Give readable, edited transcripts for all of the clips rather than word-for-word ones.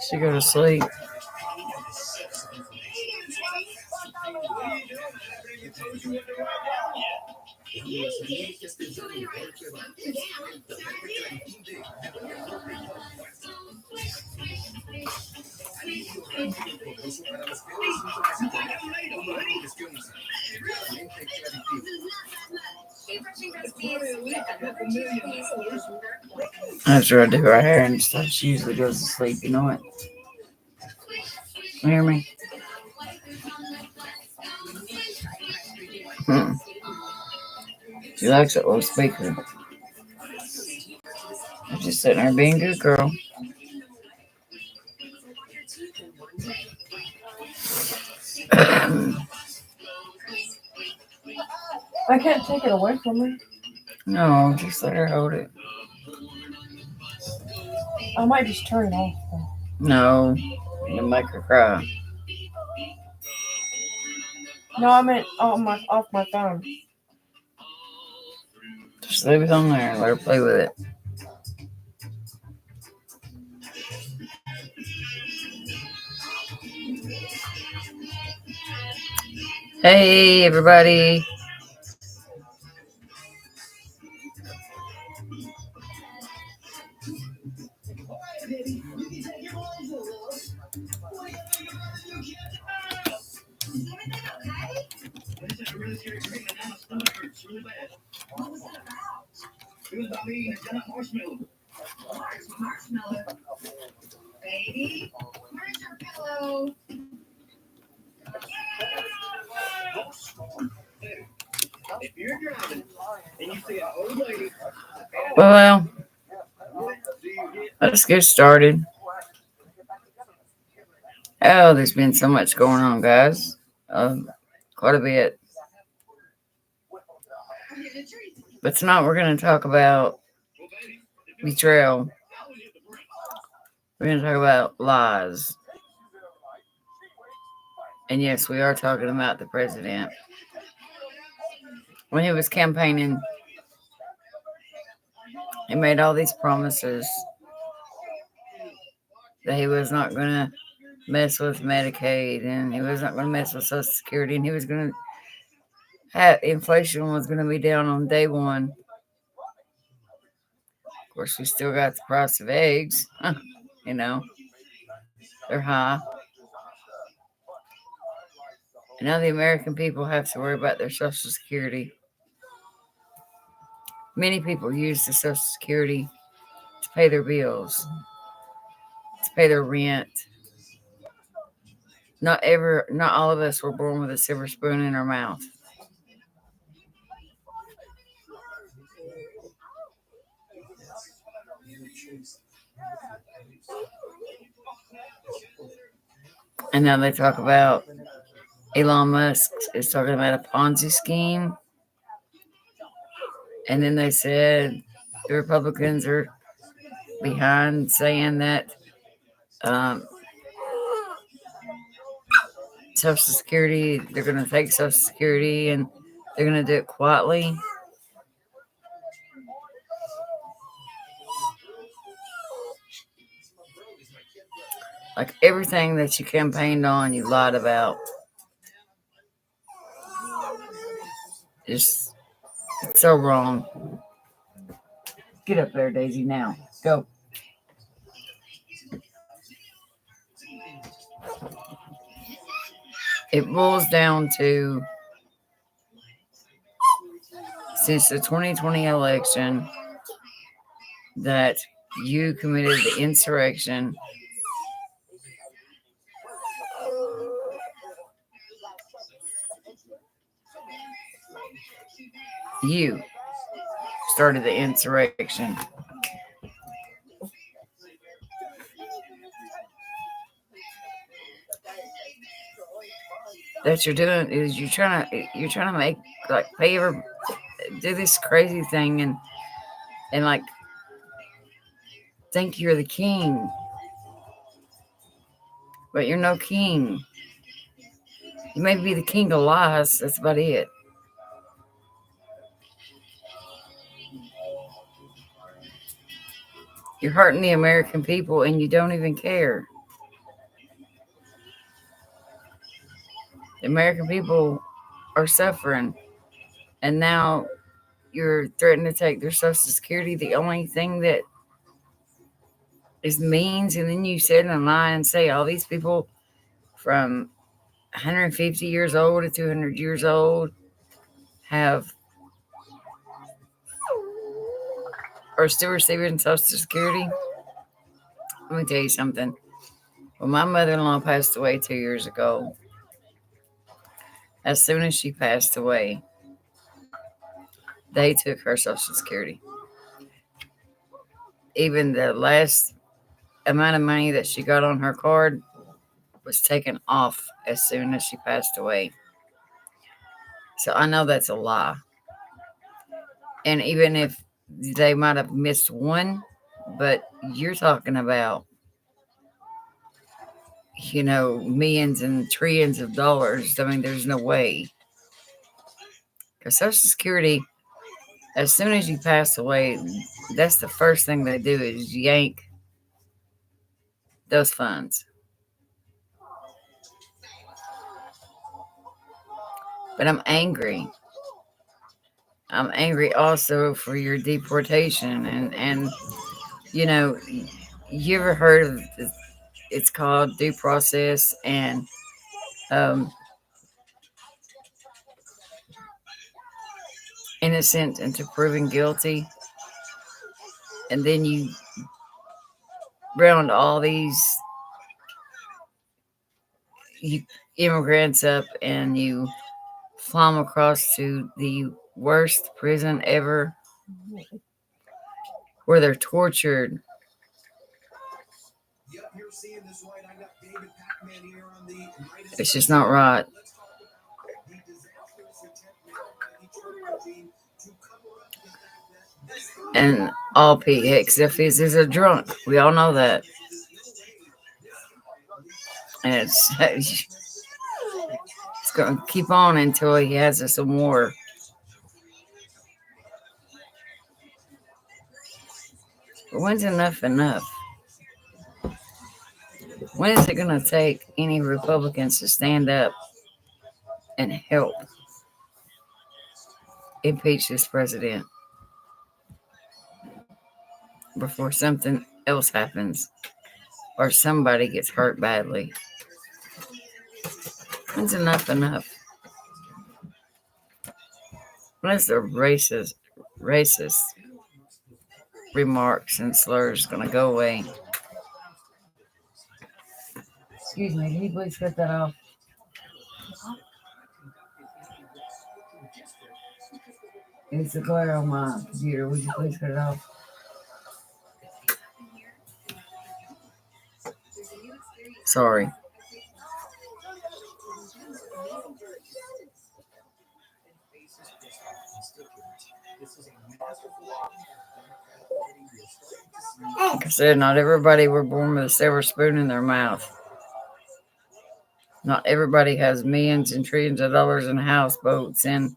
She go to sleep. After I do her hair and stuff, she usually goes to sleep. You know what? You hear me? Hmm. She likes that little speaker. I'm just sitting there being a good girl. I can't take it away from her. No, just let her hold it. I might just turn it off. No, you'll make her cry. No, I meant off my phone. Just leave it on there and let her play with it. Hey, everybody. Well, let's get started. Oh, there's been so much going on, guys. Quite a bit. But tonight we're going to talk about betrayal. We're going to talk about lies. And yes, we are talking about the president. When he was campaigning, he made all these promises that he was not going to mess with Medicaid and he was not going to mess with Social Security and he was going to have inflation was going to be down on day one. Of course, we still got the price of eggs. You know, they're high. And now the American people have to worry about their Social Security. Many people use the Social Security to pay their bills, to pay their rent. Not all of us were born with a silver spoon in our mouth. And now they talk about Elon Musk is talking about a Ponzi scheme. And then they said the Republicans are behind saying that Social Security, they're going to take Social Security and they're going to do it quietly. Like everything that you campaigned on, you lied about. It's so wrong. Get up there, Daisy, now. Go. It boils down to, since the 2020 election, that you committed the insurrection. You started the insurrection. That you're doing is you're trying to make like do this crazy thing and like think you're the king, but you're no king. You may be the king of lies. That's about it. You're hurting the American people and you don't even care. The American people are suffering. And now you're threatening to take their Social Security, the only thing that is means. And then you sit in a line and say all these people from 150 years old to 200 years old are still receiving Social Security. Let me tell you something. When my mother-in-law passed away 2 years ago, as soon as she passed away, they took her Social Security. Even the last amount of money that she got on her card was taken off as soon as she passed away. So I know that's a lie. And even if they might have missed one, but you're talking about, millions and trillions of dollars. I mean, there's no way. Because Social Security, as soon as you pass away, that's the first thing they do is yank those funds. But I'm angry. I'm angry also for your deportation. And you ever heard of it's called due process and um, innocent until proven guilty? And then you round all these immigrants up and you fly them across to the worst prison ever where they're tortured. It's just not right. And all Pete Hegseth is a drunk. We all know that. And it's going to keep on until he has us some war. But when's enough? When is it going to take any Republicans to stand up and help impeach this president before something else happens or somebody gets hurt badly? When's enough? When is the racist remarks and slurs going to go away? Excuse me, can you please cut that off? It's the glare on my computer. Would you please cut it off? Sorry. Like I said, not everybody were born with a silver spoon in their mouth. Not everybody has millions and trillions of dollars in houseboats and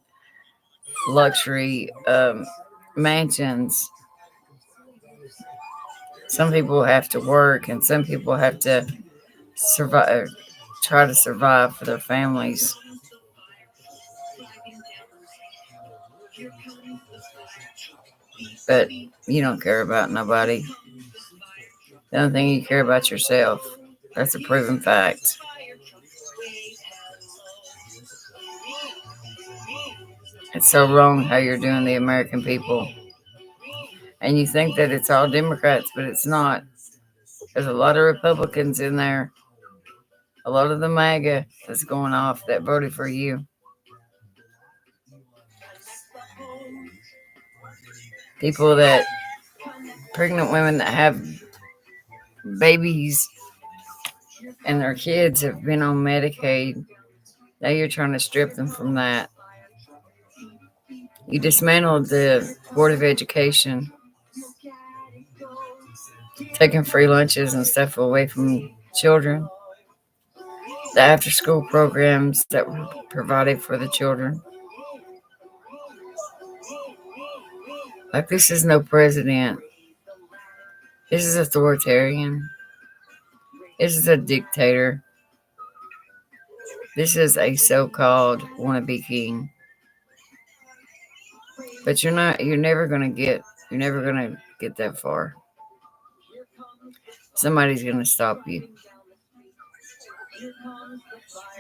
luxury mansions. Some people have to work, and some people have to try to survive for their families. But you don't care about nobody. The only thing you care about yourself. That's a proven fact. It's so wrong how you're doing the American people. And you think that it's all Democrats, but it's not. There's a lot of Republicans in there. A lot of the MAGA that's going off that voted for you. People pregnant women that have babies and their kids have been on Medicaid. Now you're trying to strip them from that. You dismantled the Board of Education, taking free lunches and stuff away from children. The after-school programs that were provided for the children. Like, this is no president This is authoritarian. This is a dictator. This is a so-called wannabe king. But you're never gonna get that far. Somebody's gonna stop you.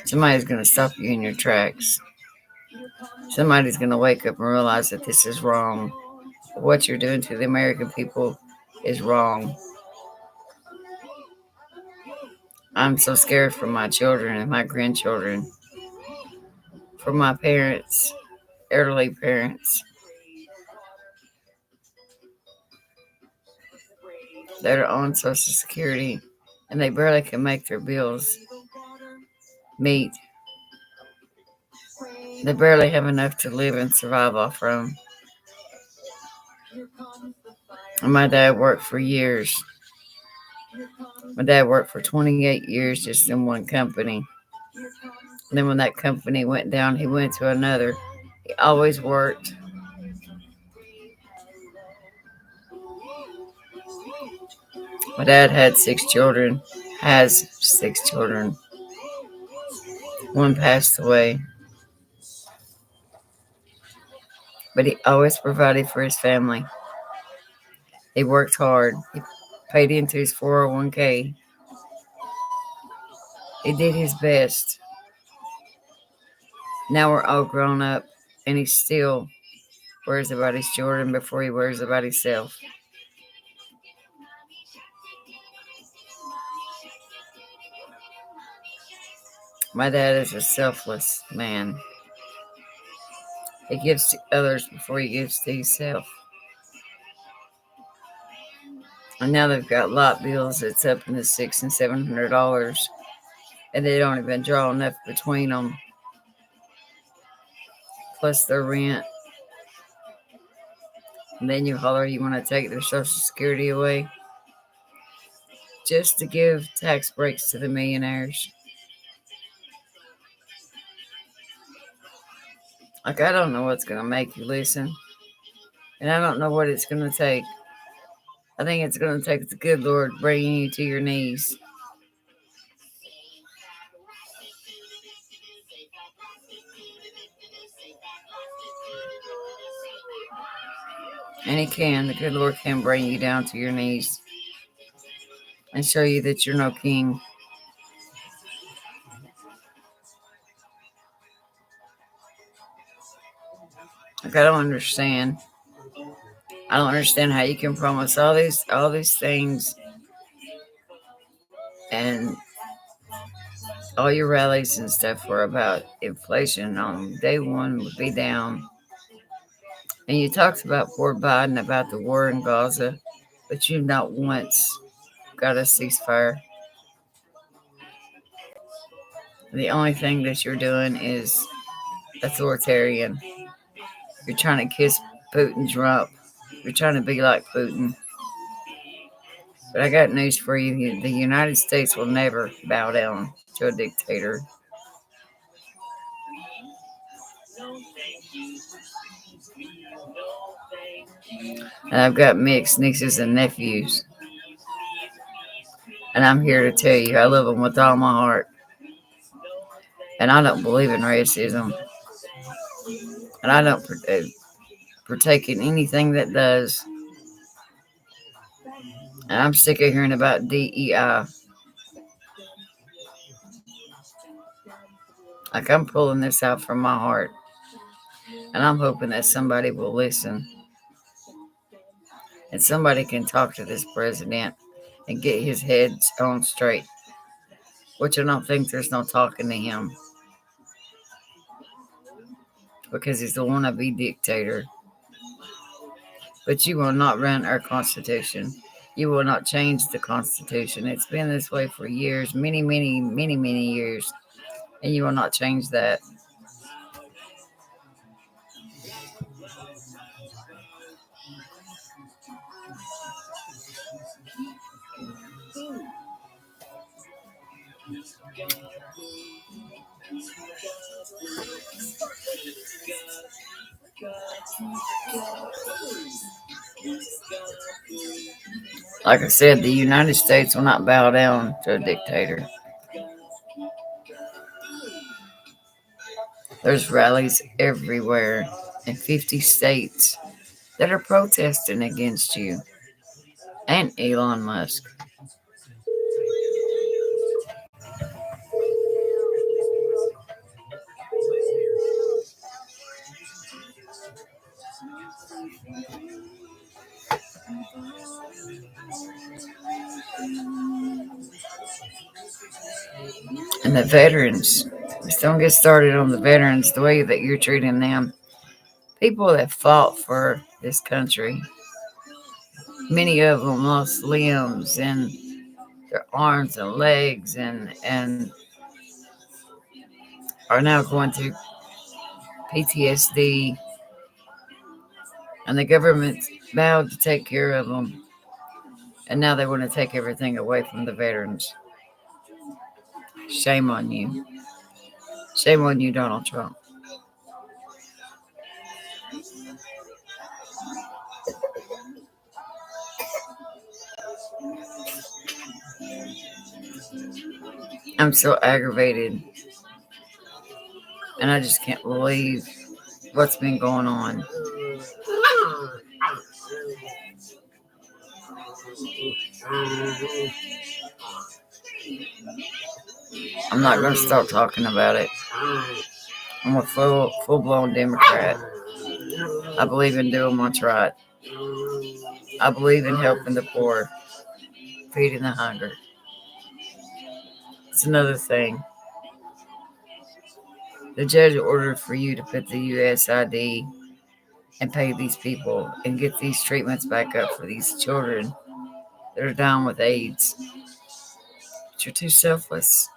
Somebody's gonna stop you in your tracks. Somebody's gonna wake up and realize that this is wrong. What you're doing to the American people is wrong. I'm so scared for my children and my grandchildren, for my parents, elderly parents that are on Social Security and they barely can make their bills meet. They barely have enough to live and survive off from. And my dad worked for years. My dad worked for 28 years just in one company. And then when that company went down, he went to another. He always worked. My dad had 6 children, has 6 children. One passed away. But he always provided for his family. He worked hard. He paid into his 401k. He did his best. Now we're all grown up, and he still worries about his children before he worries about himself. My dad is a selfless man. He gives to others before he gives to himself. And now they've got lot bills that's up in the $600 and $700, and they don't even draw enough between them, plus their rent. And then you holler you want to take their Social Security away just to give tax breaks to the millionaires. Like, I don't know what's going to make you listen. And I don't know what it's going to take. I think it's going to take the good Lord bringing you to your knees. And He can. The good Lord can bring you down to your knees and show you that you're no king. Like, I don't understand. I don't understand how you can promise all these things, and all your rallies and stuff were about inflation on day one would be down. And you talked about poor Biden about the war in Gaza, but you not once got a ceasefire. The only thing that you're doing is authoritarian. You're trying to kiss Putin's rump. You're trying to be like Putin. But I got news for you. The United States will never bow down to a dictator. And I've got mixed nieces and nephews. And I'm here to tell you, I love them with all my heart. And I don't believe in racism. And I don't partake in anything that does. And I'm sick of hearing about DEI. Like, I'm pulling this out from my heart. And I'm hoping that somebody will listen. And somebody can talk to this president and get his head on straight. Which I don't think there's no talking to him. Because he's the wannabe dictator. But you will not run our Constitution. You will not change the Constitution. It's been this way for years, many, many, many, many years. And you will not change that. Like I said, the United States will not bow down to a dictator. There's rallies everywhere in 50 states that are protesting against you and Elon Musk. And the veterans, just don't get started on the veterans, the way that you're treating them. People that fought for this country, many of them lost limbs and their arms and legs and are now going through PTSD, and the government vowed to take care of them, and now they want to take everything away from the veterans. Shame on you. Shame on you, Donald Trump. I'm so aggravated, and I just can't believe what's been going on. I'm not going to stop talking about it. I'm a full-blown Democrat. I believe in doing what's right. I believe in helping the poor, feeding the hungry. It's another thing. The judge ordered for you to put the USID and pay these people and get these treatments back up for these children that are down with AIDS. But you're too selfless,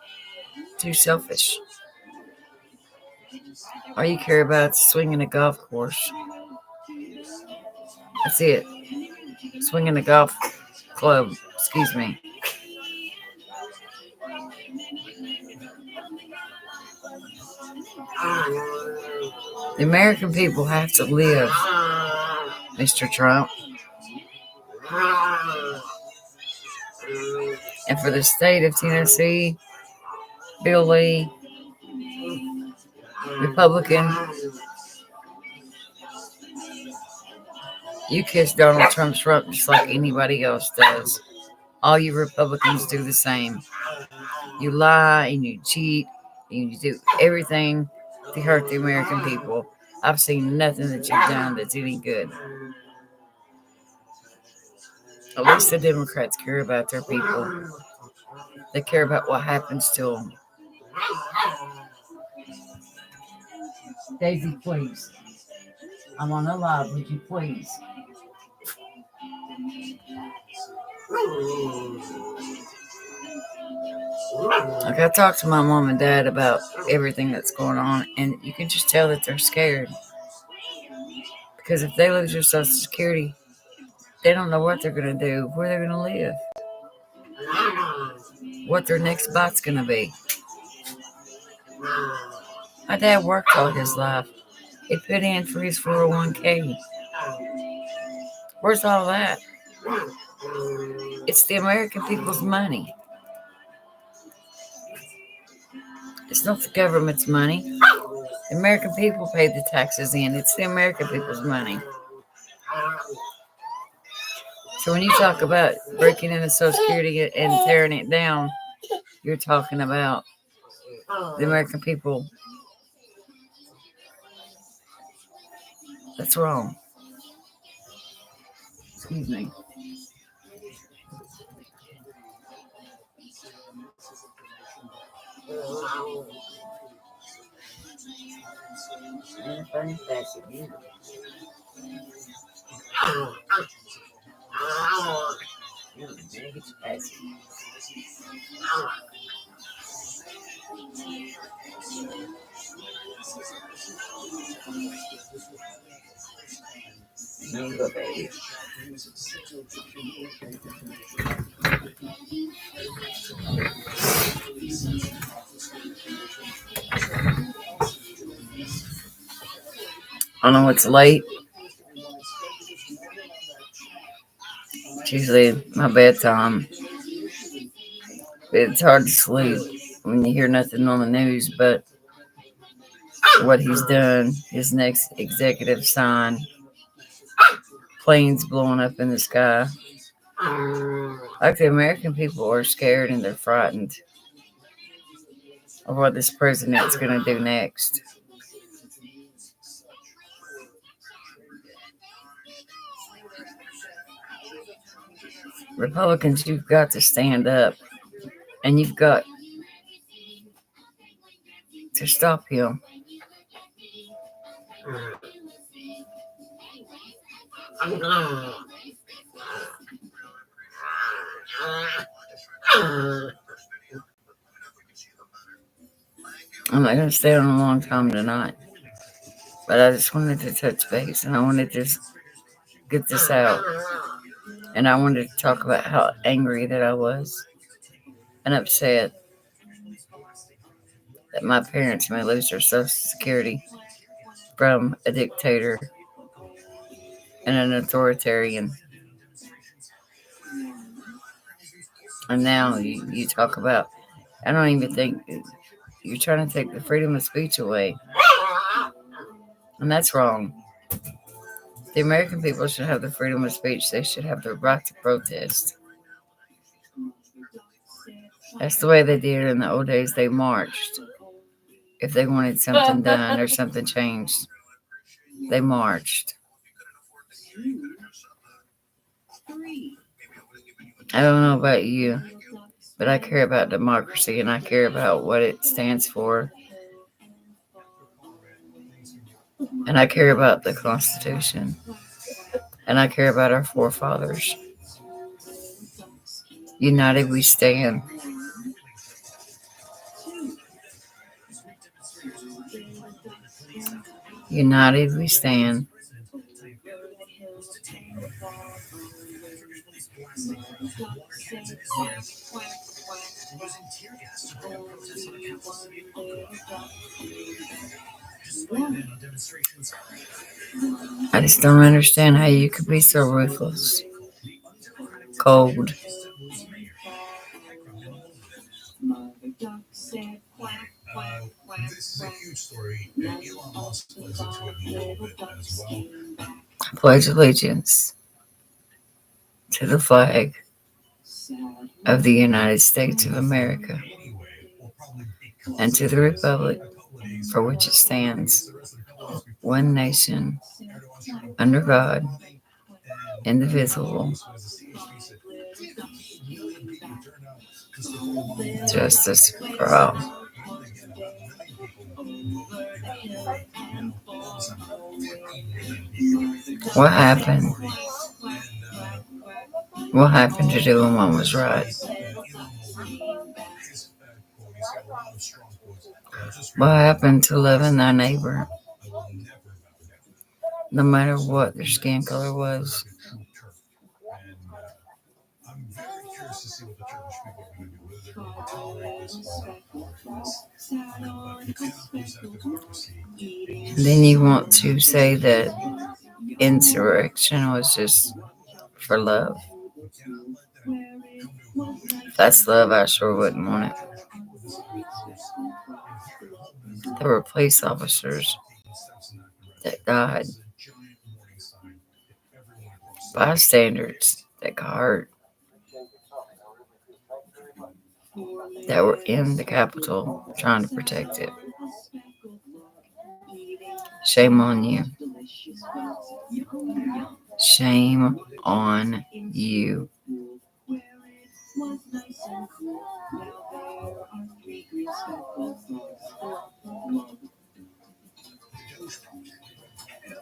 too selfish. All you care about is swinging a golf course. That's it. Swinging a golf club, excuse me. The American people have to live, Mr. Trump. And for the state of Tennessee, Bill Lee, Republican, you kiss Donald Trump's rump just like anybody else does. All you Republicans do the same. You lie and you cheat and you do everything to hurt the American people. I've seen nothing that you've done that's any good. At least the Democrats care about their people. They care about what happens to them. Daisy, please. I'm on the live. Would you please? Like, I talked to my mom and dad about everything that's going on, and you can just tell that they're scared. Because if they lose their Social Security, they don't know what they're going to do, where they're going to live, what their next bite's going to be. My dad worked all his life. He put in for his 401k. Where's all that? It's the American people's money. It's not the government's money. The American people pay the taxes in. It's the American people's money. So when you talk about breaking into Social Security and tearing it down, you're talking about the American people. That's wrong. Excuse me. No, baby. I know it's late. It's usually my bedtime. It's hard to sleep when you hear nothing on the news but what he's done, his next executive sign, planes blowing up in the sky. Like the American people are scared and they're frightened of what this president's going to do next. Republicans, you've got to stand up and you've got to stop him. I'm not going to stay on a long time tonight, but I just wanted to touch base and I wanted to get this out. And I wanted to talk about how angry that I was and upset that my parents may lose their Social Security from a dictator and an authoritarian. And now you talk about, I don't even think you're trying to take the freedom of speech away. And that's wrong. The American people should have the freedom of speech. They should have the right to protest. That's the way they did it in the old days. They marched. If they wanted something done or something changed, they marched. I don't know about you, but I care about democracy and I care about what it stands for. And I care about the Constitution. And I care about our forefathers. United we stand. United we stand. I just don't understand how you could be so ruthless, cold. This is a huge story, and Elon Musk plays into it a little bit as well. I pledge allegiance to the flag of the United States of America and to the republic for which it stands, one nation, under God, indivisible, justice for all. What happened? What happened to doing what was right? What happened to loving thy neighbor, no matter what their skin color was? I'm very curious to see what the Turkish people are going to do, whether they're going to tolerate this or not. But you cannot lose that democracy. Then you want to say that insurrection was just for love. If that's love, I sure wouldn't want it. There were police officers that died, bystanders that got hurt, that were in the Capitol trying to protect it. Shame on you. Shame on you.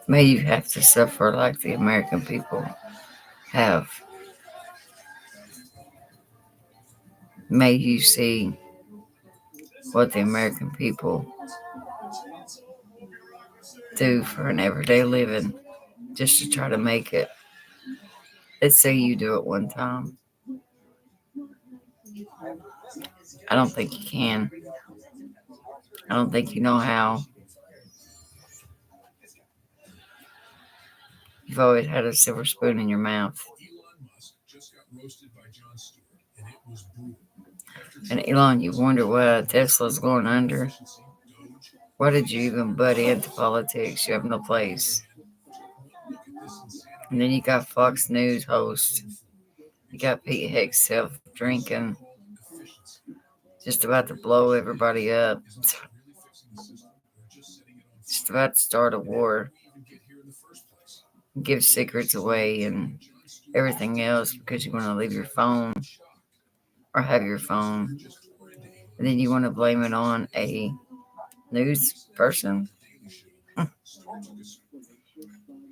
May you have to suffer like the American people have. May you see what the American people do for an everyday living just to try to make it. Let's say you do it one time. I don't think you can. I don't think you know how. You've always had a silver spoon in your mouth. hosted by Jon Stewart, and it was brutal. And Elon, you wonder why Tesla's going under. Efficiency, Doge, Why did you even butt into politics? You have no place. look at this insanity. And then you got Fox News host. You got Pete Hegseth drinking, Efficiency. just about to blow everybody up. Is not really fixing the system or just setting it on fire. Just about to start a war. Even get here in the first place. Give secrets away and everything else because you want to leave your phone or have your phone. And then you want to blame it on a news person.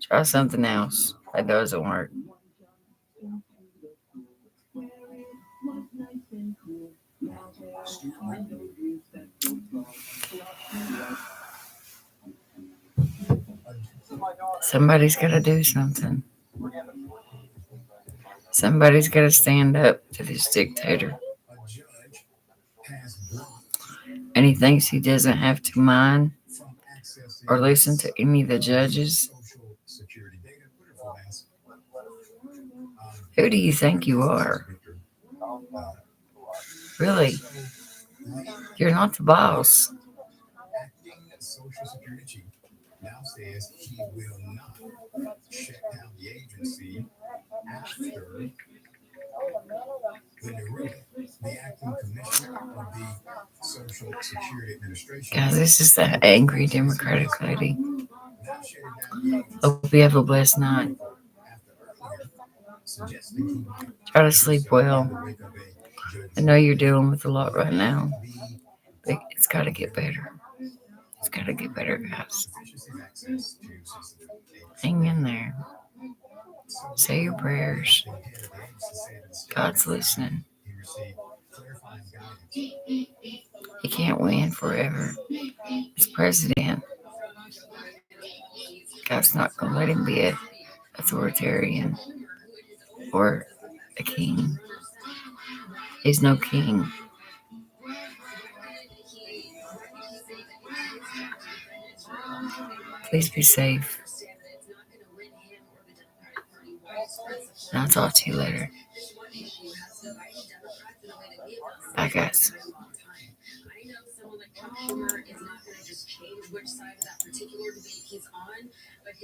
Try something else. That doesn't work. Somebody's got to do something. Somebody's got to stand up to this dictator. A judge has blocked And he thinks he doesn't have to mind from accessing or listen to any of the judges. social security data. Put her full ass. Who do you think you are? Really? You're not the boss. Acting social security chief now says he will not shut down the agency after when the acting commissioner of the Social Security Administration Guys, this is the angry Democratic lady. now shutting down the agency Hope you have a blessed night. after earlier suggesting he might Try to sleep well. in the wake of a judge I know you're dealing with a lot right now, be but it's got to get better. It's got to get better, guys. deficiencies access to sensitive data. Hang in there. Say your prayers. The head of the agency said in a statement God's listening. he received clarifying guidance. He can't win forever. He's president. God's not going to let him be an authoritarian or a king. He's no king. Please be safe. And I'll talk to you later. Bye, guys. I know someone like Chuck Schumer is not going to just change which side of that particular debate he's on, but his